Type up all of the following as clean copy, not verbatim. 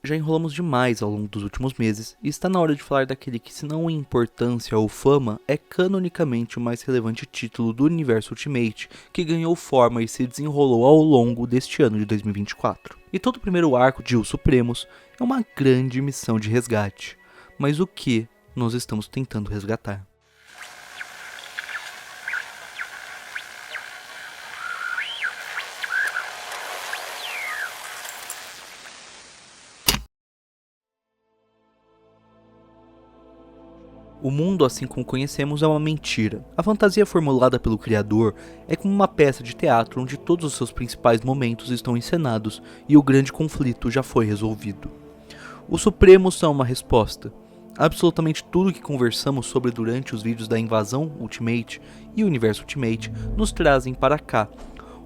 Já enrolamos demais ao longo dos últimos meses e está na hora de falar daquele que, se não em importância ou fama, é canonicamente o mais relevante título do universo Ultimate, que ganhou forma e se desenrolou ao longo deste ano de 2024. E todo o primeiro arco de Os Supremos é uma grande missão de resgate. Mas o que nós estamos tentando resgatar? O mundo, assim como conhecemos, é uma mentira. A fantasia formulada pelo criador é como uma peça de teatro onde todos os seus principais momentos estão encenados e o grande conflito já foi resolvido. Os Supremos são uma resposta. Absolutamente tudo que conversamos sobre durante os vídeos da Invasão Ultimate e Universo Ultimate nos trazem para cá,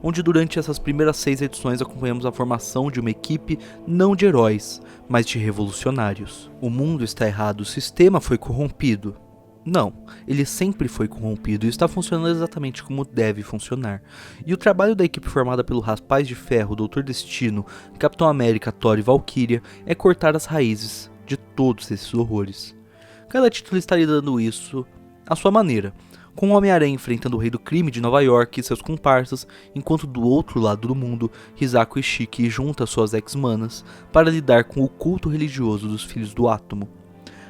onde durante essas primeiras 6 edições acompanhamos a formação de uma equipe não de heróis, mas de revolucionários. O mundo está errado, o sistema foi corrompido. Não, ele sempre foi corrompido e está funcionando exatamente como deve funcionar. E o trabalho da equipe formada pelo Rapaz de Ferro, Doutor Destino, Capitão América, Thor e Valkyria é cortar as raízes de todos esses horrores. Cada título está lidando isso à sua maneira, com o Homem-Aranha enfrentando o Rei do Crime de Nova York e seus comparsas, enquanto do outro lado do mundo, Hisako Ishiki junta suas ex-manas para lidar com o culto religioso dos Filhos do Átomo.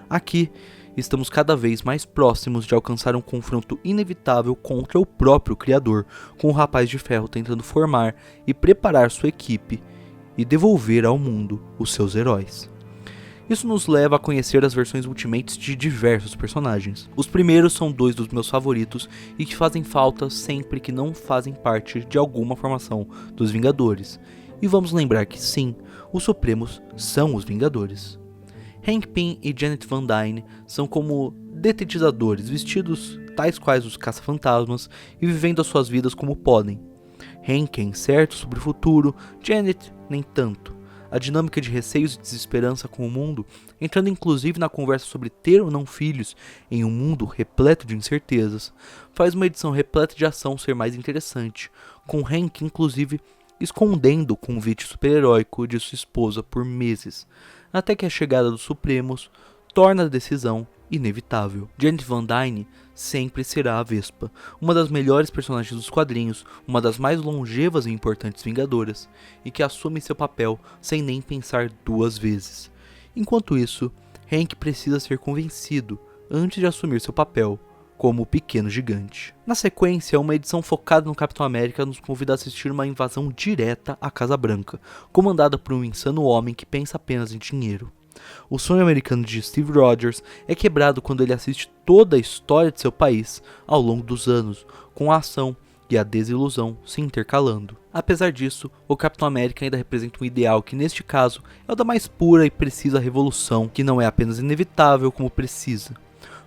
Aqui, estamos cada vez mais próximos de alcançar um confronto inevitável contra o próprio Criador, com o Rapaz de Ferro tentando formar e preparar sua equipe e devolver ao mundo os seus heróis. Isso nos leva a conhecer as versões Ultimates de diversos personagens. Os primeiros são 2 dos meus favoritos e que fazem falta sempre que não fazem parte de alguma formação dos Vingadores. E vamos lembrar que sim, os Supremos são os Vingadores. Hank Pym e Janet Van Dyne são como detetizadores, vestidos tais quais os caça-fantasmas e vivendo as suas vidas como podem. Hank é incerto sobre o futuro, Janet nem tanto. A dinâmica de receios e desesperança com o mundo, entrando inclusive na conversa sobre ter ou não filhos em um mundo repleto de incertezas, faz uma edição repleta de ação ser mais interessante, com Hank inclusive escondendo o convite super-heróico de sua esposa por meses, até que a chegada dos Supremos torna a decisão inevitável. Janet Van Dyne sempre será a Vespa, uma das melhores personagens dos quadrinhos, uma das mais longevas e importantes Vingadoras, e que assume seu papel sem nem pensar 2 vezes. Enquanto isso, Hank precisa ser convencido antes de assumir seu papel como o pequeno gigante. Na sequência, uma edição focada no Capitão América nos convida a assistir uma invasão direta à Casa Branca, comandada por um insano homem que pensa apenas em dinheiro. O sonho americano de Steve Rogers é quebrado quando ele assiste toda a história de seu país ao longo dos anos, com a ação e a desilusão se intercalando. Apesar disso, o Capitão América ainda representa um ideal que neste caso é o da mais pura e precisa revolução, que não é apenas inevitável como precisa.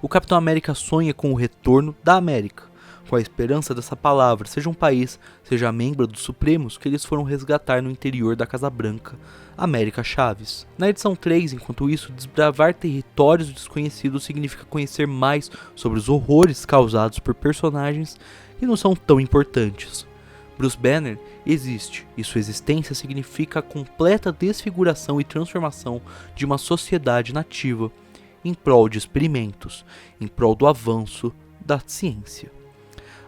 O Capitão América sonha com o retorno da América, com a esperança dessa palavra, seja um país, seja membro dos Supremos que eles foram resgatar no interior da Casa Branca, América Chaves. Na edição 3, enquanto isso, desbravar territórios desconhecidos significa conhecer mais sobre os horrores causados por personagens que não são tão importantes. Bruce Banner existe, e sua existência significa a completa desfiguração e transformação de uma sociedade nativa em prol de experimentos, em prol do avanço da ciência.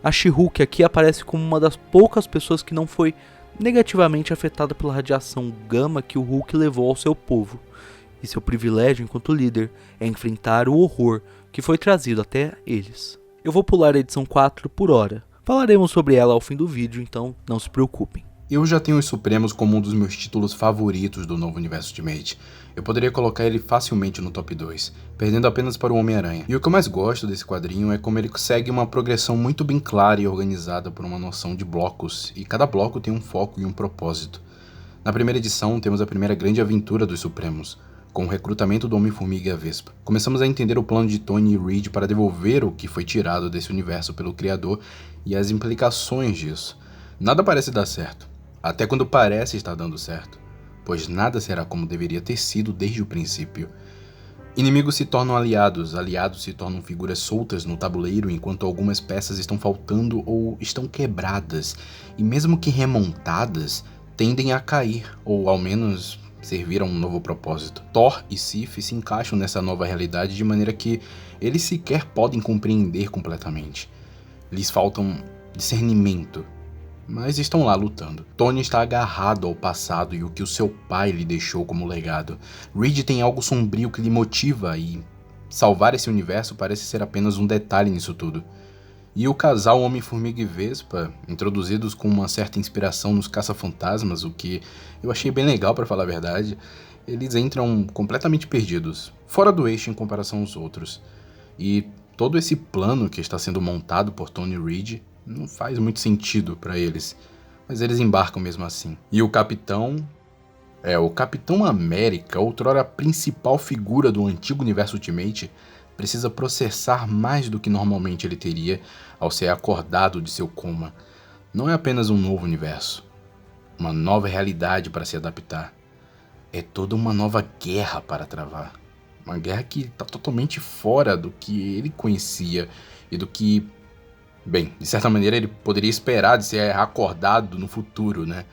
A She-Hulk aqui aparece como uma das poucas pessoas que não foi negativamente afetada pela radiação gama que o Hulk levou ao seu povo, e seu privilégio enquanto líder é enfrentar o horror que foi trazido até eles. Eu vou pular a edição 4 por hora, falaremos sobre ela ao fim do vídeo, então não se preocupem. Eu já tenho os Supremos como um dos meus títulos favoritos do novo universo Ultimate. Eu poderia colocar ele facilmente no top 2, perdendo apenas para o Homem-Aranha. E o que eu mais gosto desse quadrinho é como ele segue uma progressão muito bem clara e organizada por uma noção de blocos, e cada bloco tem um foco e um propósito. Na primeira edição temos a primeira grande aventura dos Supremos, com o recrutamento do Homem-Formiga e a Vespa. Começamos a entender o plano de Tony e Reed para devolver o que foi tirado desse universo pelo Criador e as implicações disso. Nada parece dar certo. Até quando parece estar dando certo, pois nada será como deveria ter sido desde o princípio. Inimigos se tornam aliados, aliados se tornam figuras soltas no tabuleiro enquanto algumas peças estão faltando ou estão quebradas, e mesmo que remontadas, tendem a cair, ou ao menos servir a um novo propósito. Thor e Sif se encaixam nessa nova realidade de maneira que eles sequer podem compreender completamente. Lhes faltam discernimento, mas estão lá lutando. Tony está agarrado ao passado e o que o seu pai lhe deixou como legado. Reed tem algo sombrio que lhe motiva e salvar esse universo parece ser apenas um detalhe nisso tudo. E o casal Homem-Formiga e Vespa, introduzidos com uma certa inspiração nos Caça-Fantasmas, o que eu achei bem legal pra falar a verdade, eles entram completamente perdidos, fora do eixo em comparação aos outros. E todo esse plano que está sendo montado por Tony Reed não faz muito sentido pra eles, mas eles embarcam mesmo assim. E o Capitão América, outrora a principal figura do antigo universo Ultimate, precisa processar mais do que normalmente ele teria ao ser acordado de seu coma. Não é apenas um novo universo, uma nova realidade para se adaptar. É toda uma nova guerra para travar. Uma guerra que está totalmente fora do que ele conhecia e do que, bem, de certa maneira ele poderia esperar de ser acordado no futuro, né?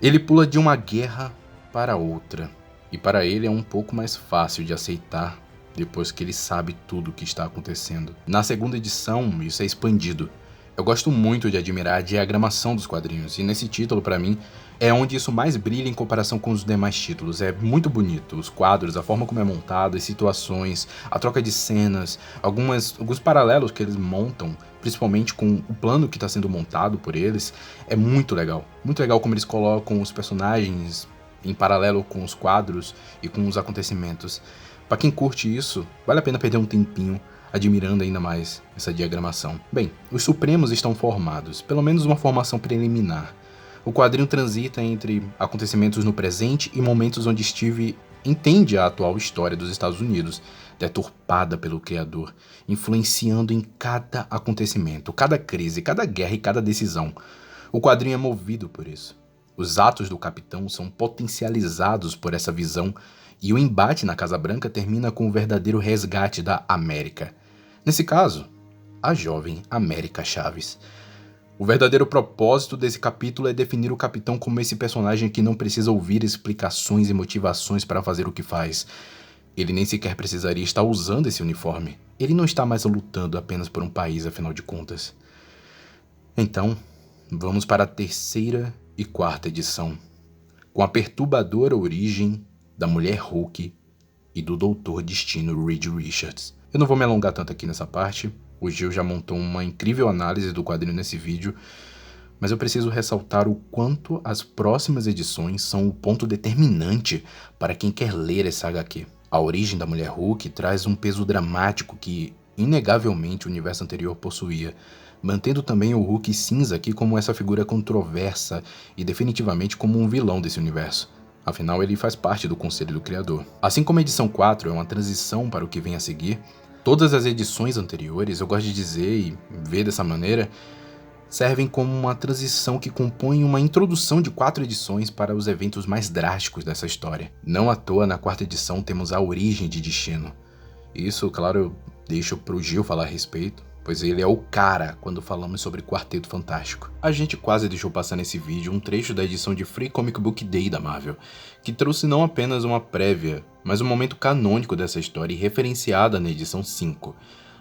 Ele pula de uma guerra para outra, e para ele é um pouco mais fácil de aceitar depois que ele sabe tudo o que está acontecendo. Na segunda edição, isso é expandido. Eu gosto muito de admirar a diagramação dos quadrinhos, e nesse título, para mim, é onde isso mais brilha em comparação com os demais títulos. É muito bonito, os quadros, a forma como é montado, as situações, a troca de cenas, alguns paralelos que eles montam, principalmente com o plano que está sendo montado por eles, é muito legal. Muito legal como eles colocam os personagens em paralelo com os quadros e com os acontecimentos. Para quem curte isso, vale a pena perder um tempinho admirando ainda mais essa diagramação. Bem, os Supremos estão formados, pelo menos uma formação preliminar. O quadrinho transita entre acontecimentos no presente e momentos onde Steve entende a atual história dos Estados Unidos, deturpada pelo Criador, influenciando em cada acontecimento, cada crise, cada guerra e cada decisão. O quadrinho é movido por isso. Os atos do Capitão são potencializados por essa visão e o embate na Casa Branca termina com o verdadeiro resgate da América. Nesse caso, a jovem América Chaves. O verdadeiro propósito desse capítulo é definir o Capitão como esse personagem que não precisa ouvir explicações e motivações para fazer o que faz. Ele nem sequer precisaria estar usando esse uniforme. Ele não está mais lutando apenas por um país, afinal de contas. Então, vamos para a terceira e quarta edição, com a perturbadora origem da Mulher Hulk e do Doutor Destino Reed Richards. Eu não vou me alongar tanto aqui nessa parte, o Gil já montou uma incrível análise do quadrinho nesse vídeo, mas eu preciso ressaltar o quanto as próximas edições são o ponto determinante para quem quer ler essa HQ. A origem da Mulher Hulk traz um peso dramático que, inegavelmente, o universo anterior possuía, mantendo também o Hulk cinza aqui como essa figura controversa e definitivamente como um vilão desse universo. Afinal, ele faz parte do Conselho do Criador. Assim como a edição 4 é uma transição para o que vem a seguir, todas as edições anteriores, eu gosto de dizer e ver dessa maneira, servem como uma transição que compõe uma introdução de 4 edições para os eventos mais drásticos dessa história. Não à toa, na 4ª edição, temos a origem de Destino. Isso, claro, eu deixo pro Gil falar a respeito, pois ele é o cara quando falamos sobre Quarteto Fantástico. A gente quase deixou passar nesse vídeo um trecho da edição de Free Comic Book Day da Marvel, que trouxe não apenas uma prévia, mas um momento canônico dessa história e referenciada na edição 5.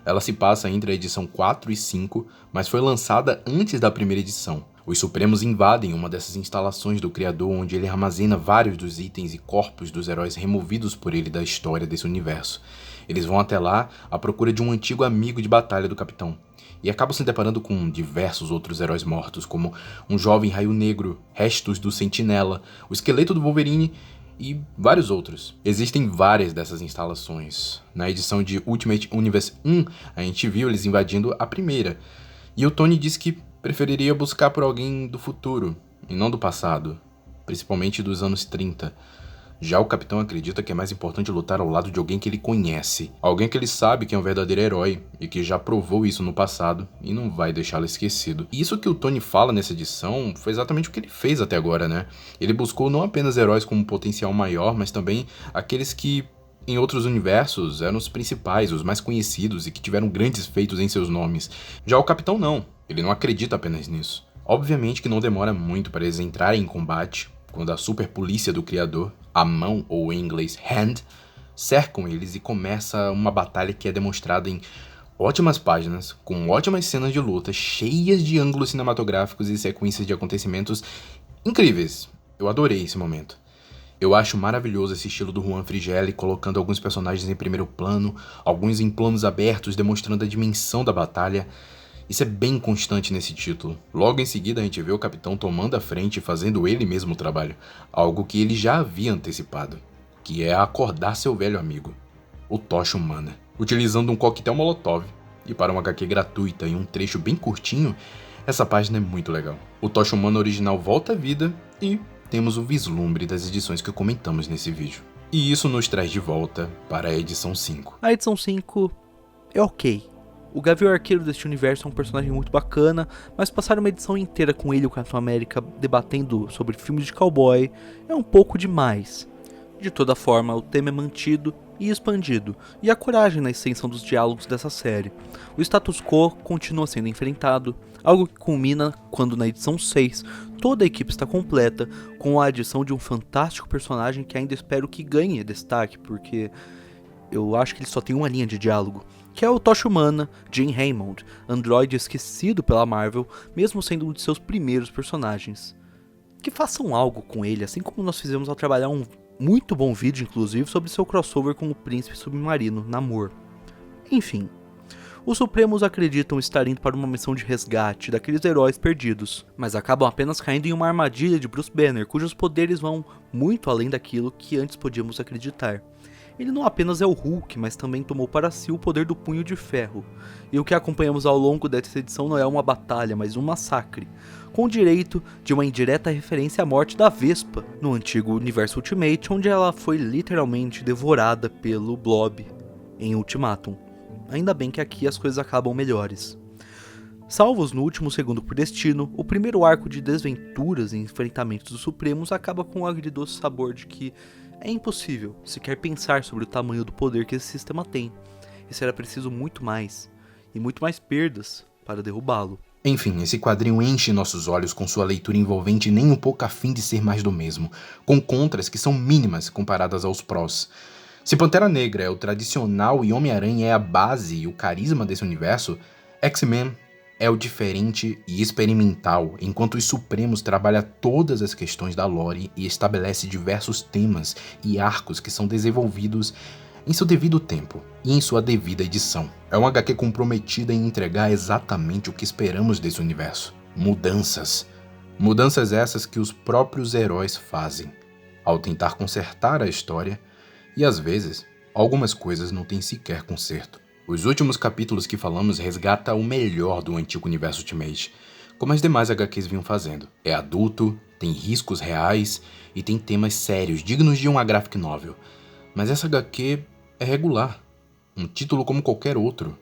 Ela se passa entre a edição 4 e 5, mas foi lançada antes da primeira edição. Os Supremos invadem uma dessas instalações do Criador, onde ele armazena vários dos itens e corpos dos heróis removidos por ele da história desse universo. Eles vão até lá à procura de um antigo amigo de batalha do Capitão, e acabam se deparando com diversos outros heróis mortos, como um jovem Raio Negro, restos do Sentinela, o esqueleto do Wolverine e vários outros. Existem várias dessas instalações. Na edição de Ultimate Universe 1, a gente viu eles invadindo a primeira, e o Tony disse que preferiria buscar por alguém do futuro, e não do passado, principalmente dos anos 30. Já o Capitão acredita que é mais importante lutar ao lado de alguém que ele conhece, alguém que ele sabe que é um verdadeiro herói e que já provou isso no passado e não vai deixá-lo esquecido. E isso que o Tony fala nessa edição foi exatamente o que ele fez até agora, né? Ele buscou não apenas heróis com um potencial maior, mas também aqueles que em outros universos eram os principais, os mais conhecidos e que tiveram grandes feitos em seus nomes. Já o Capitão não, ele não acredita apenas nisso. Obviamente que não demora muito para eles entrarem em combate, quando a super polícia do Criador, a mão, ou em inglês hand, cercam eles e começa uma batalha que é demonstrada em ótimas páginas, com ótimas cenas de luta, cheias de ângulos cinematográficos e sequências de acontecimentos incríveis. Eu adorei esse momento. Eu acho maravilhoso esse estilo do Juan Frigeli, colocando alguns personagens em primeiro plano, alguns em planos abertos, demonstrando a dimensão da batalha. Isso é bem constante nesse título. Logo em seguida a gente vê o capitão tomando a frente e fazendo ele mesmo o trabalho, algo que ele já havia antecipado, que é acordar seu velho amigo, o Tocha Humana, utilizando um coquetel molotov. E para uma HQ gratuita e um trecho bem curtinho, essa página é muito legal. O Tocha Humana original volta à vida e temos o vislumbre das edições que comentamos nesse vídeo. E isso nos traz de volta para a edição 5. A edição 5 é ok. O Gavião Arqueiro deste universo é um personagem muito bacana, mas passar uma edição inteira com ele e o Capitão América debatendo sobre filmes de cowboy é um pouco demais. De toda forma, o tema é mantido e expandido, e a coragem na extensão dos diálogos dessa série. O status quo continua sendo enfrentado, algo que culmina quando na edição 6 toda a equipe está completa, com a adição de um fantástico personagem que ainda espero que ganhe destaque, porque eu acho que ele só tem uma linha de diálogo, que é o Tocha Humana, Jim Hammond, androide esquecido pela Marvel, mesmo sendo um de seus primeiros personagens. Que façam algo com ele, assim como nós fizemos ao trabalhar um muito bom vídeo, inclusive, sobre seu crossover com o Príncipe Submarino, Namor. Enfim, os Supremos acreditam estar indo para uma missão de resgate daqueles heróis perdidos, mas acabam apenas caindo em uma armadilha de Bruce Banner, cujos poderes vão muito além daquilo que antes podíamos acreditar. Ele não apenas é o Hulk, mas também tomou para si o poder do Punho de Ferro, e o que acompanhamos ao longo dessa edição não é uma batalha, mas um massacre, com o direito de uma indireta referência à morte da Vespa, no antigo universo Ultimate, onde ela foi literalmente devorada pelo Blob em Ultimatum. Ainda bem que aqui as coisas acabam melhores. Salvos no último segundo por destino, o primeiro arco de desventuras e enfrentamentos dos Supremos acaba com o agridoce sabor de que é impossível sequer pensar sobre o tamanho do poder que esse sistema tem, e será preciso muito mais, e muito mais perdas para derrubá-lo. Enfim, esse quadrinho enche nossos olhos com sua leitura envolvente e nem um pouco afim de ser mais do mesmo, com contras que são mínimas comparadas aos prós. Se Pantera Negra é o tradicional e Homem-Aranha é a base e o carisma desse universo, X-Men é o diferente e experimental, enquanto os Supremos trabalha todas as questões da lore e estabelece diversos temas e arcos que são desenvolvidos em seu devido tempo e em sua devida edição. É uma HQ comprometida em entregar exatamente o que esperamos desse universo. Mudanças. Mudanças essas que os próprios heróis fazem, ao tentar consertar a história, e às vezes, algumas coisas não têm sequer conserto. Os últimos capítulos que falamos resgata o melhor do antigo universo Ultimate, como as demais HQs vinham fazendo. É adulto, tem riscos reais e tem temas sérios, dignos de uma graphic novel. Mas essa HQ é regular, um título como qualquer outro.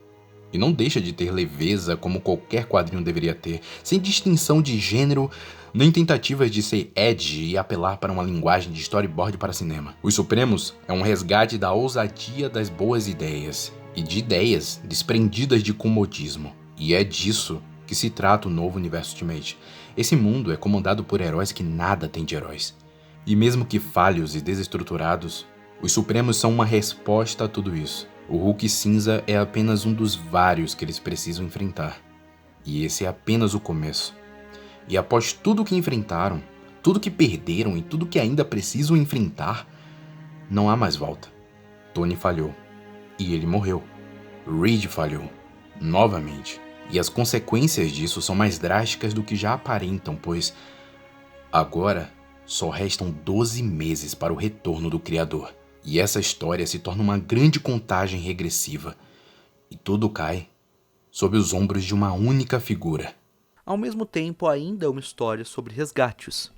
E não deixa de ter leveza como qualquer quadrinho deveria ter, sem distinção de gênero, nem tentativas de ser edgy e apelar para uma linguagem de storyboard para cinema. Os Supremos é um resgate da ousadia das boas ideias, e de ideias desprendidas de comodismo. E é disso que se trata o novo universo Ultimate. Esse mundo é comandado por heróis que nada tem de heróis. E mesmo que falhos e desestruturados, os Supremos são uma resposta a tudo isso. O Hulk cinza é apenas um dos vários que eles precisam enfrentar. E esse é apenas o começo. E após tudo que enfrentaram, tudo que perderam e tudo que ainda precisam enfrentar, não há mais volta. Tony falhou. E ele morreu. Reed falhou. Novamente. E as consequências disso são mais drásticas do que já aparentam, pois agora só restam 12 meses para o retorno do Criador. E essa história se torna uma grande contagem regressiva. E tudo cai sob os ombros de uma única figura. Ao mesmo tempo, ainda é uma história sobre resgates.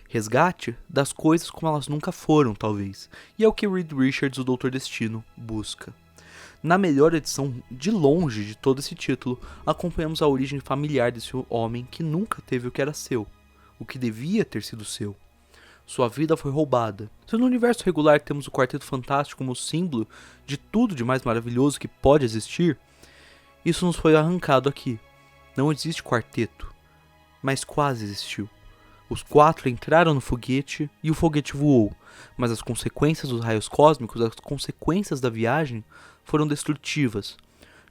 Resgate das coisas como elas nunca foram, talvez. E é o que Reed Richards, o Doutor Destino, busca. Na melhor edição, de longe, de todo esse título, acompanhamos a origem familiar desse homem que nunca teve o que era seu, o que devia ter sido seu. Sua vida foi roubada. Se no universo regular temos o Quarteto Fantástico como símbolo de tudo de mais maravilhoso que pode existir, isso nos foi arrancado aqui. Não existe quarteto, mas quase existiu. Os 4 entraram no foguete e o foguete voou, mas as consequências dos raios cósmicos, as consequências da viagem, foram destrutivas.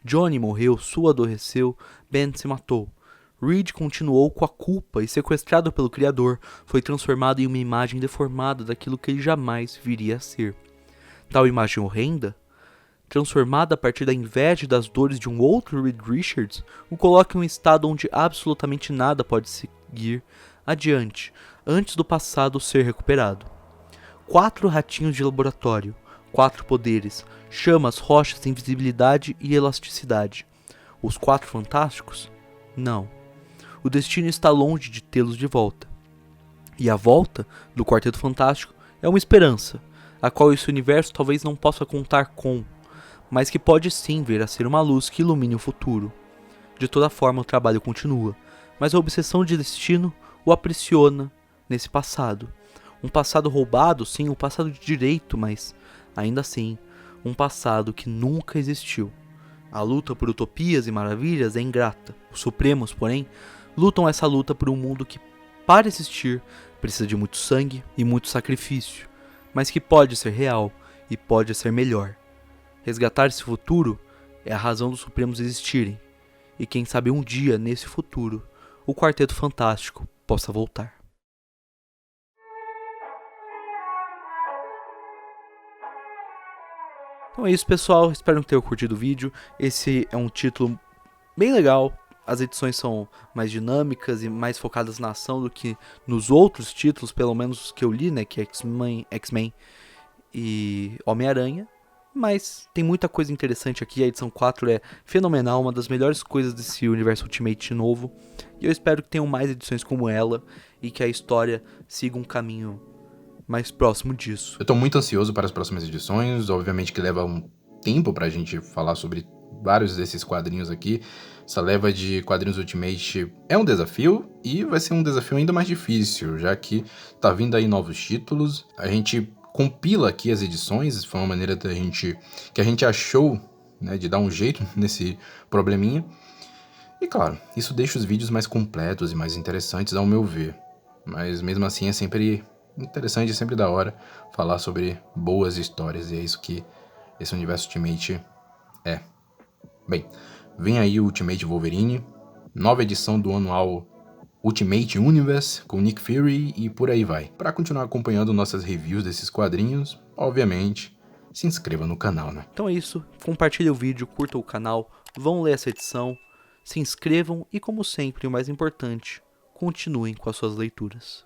Johnny morreu, Sue adoeceu, Ben se matou. Reed continuou com a culpa e, sequestrado pelo Criador, foi transformado em uma imagem deformada daquilo que ele jamais viria a ser. Tal imagem horrenda, transformada a partir da inveja e das dores de um outro Reed Richards, o coloca em um estado onde absolutamente nada pode seguir adiante, antes do passado ser recuperado. 4 ratinhos de laboratório, 4 poderes, chamas, rochas, invisibilidade e elasticidade. Os 4 fantásticos? Não. O destino está longe de tê-los de volta. E a volta do Quarteto Fantástico é uma esperança, a qual esse universo talvez não possa contar com, mas que pode sim vir a ser uma luz que ilumine o futuro. De toda forma, o trabalho continua, mas a obsessão de destino o aprisiona nesse passado. Um passado roubado, sim, um passado de direito, mas, ainda assim, um passado que nunca existiu. A luta por utopias e maravilhas é ingrata. Os Supremos, porém, lutam essa luta por um mundo que, para existir, precisa de muito sangue e muito sacrifício, mas que pode ser real e pode ser melhor. Resgatar esse futuro é a razão dos Supremos existirem, e quem sabe um dia, nesse futuro, o Quarteto Fantástico possa voltar. Então é isso, pessoal, espero que tenham curtido o vídeo. Esse é um título bem legal, as edições são mais dinâmicas e mais focadas na ação do que nos outros títulos, pelo menos os que eu li, né, que é X-Men e Homem-Aranha. Mas tem muita coisa interessante aqui, a edição 4 é fenomenal, uma das melhores coisas desse universo Ultimate novo. E eu espero que tenham mais edições como ela e que a história siga um caminho mais próximo disso. Eu tô muito ansioso para as próximas edições, obviamente que leva um tempo pra gente falar sobre vários desses quadrinhos aqui. Essa leva de quadrinhos Ultimate é um desafio e vai ser um desafio ainda mais difícil, já que tá vindo aí novos títulos. A gente compila aqui as edições, foi uma maneira que a gente achou, né, de dar um jeito nesse probleminha. E claro, isso deixa os vídeos mais completos e mais interessantes ao meu ver. Mas mesmo assim é sempre interessante, é sempre da hora falar sobre boas histórias, e é isso que esse universo Ultimate é. Bem, vem aí o Ultimate Wolverine, nova edição do anual Ultimate Universe com Nick Fury e por aí vai. Para continuar acompanhando nossas reviews desses quadrinhos, obviamente, se inscreva no canal, né? Então é isso, compartilhe o vídeo, curta o canal, vão ler essa edição, se inscrevam e, como sempre, o mais importante, continuem com as suas leituras.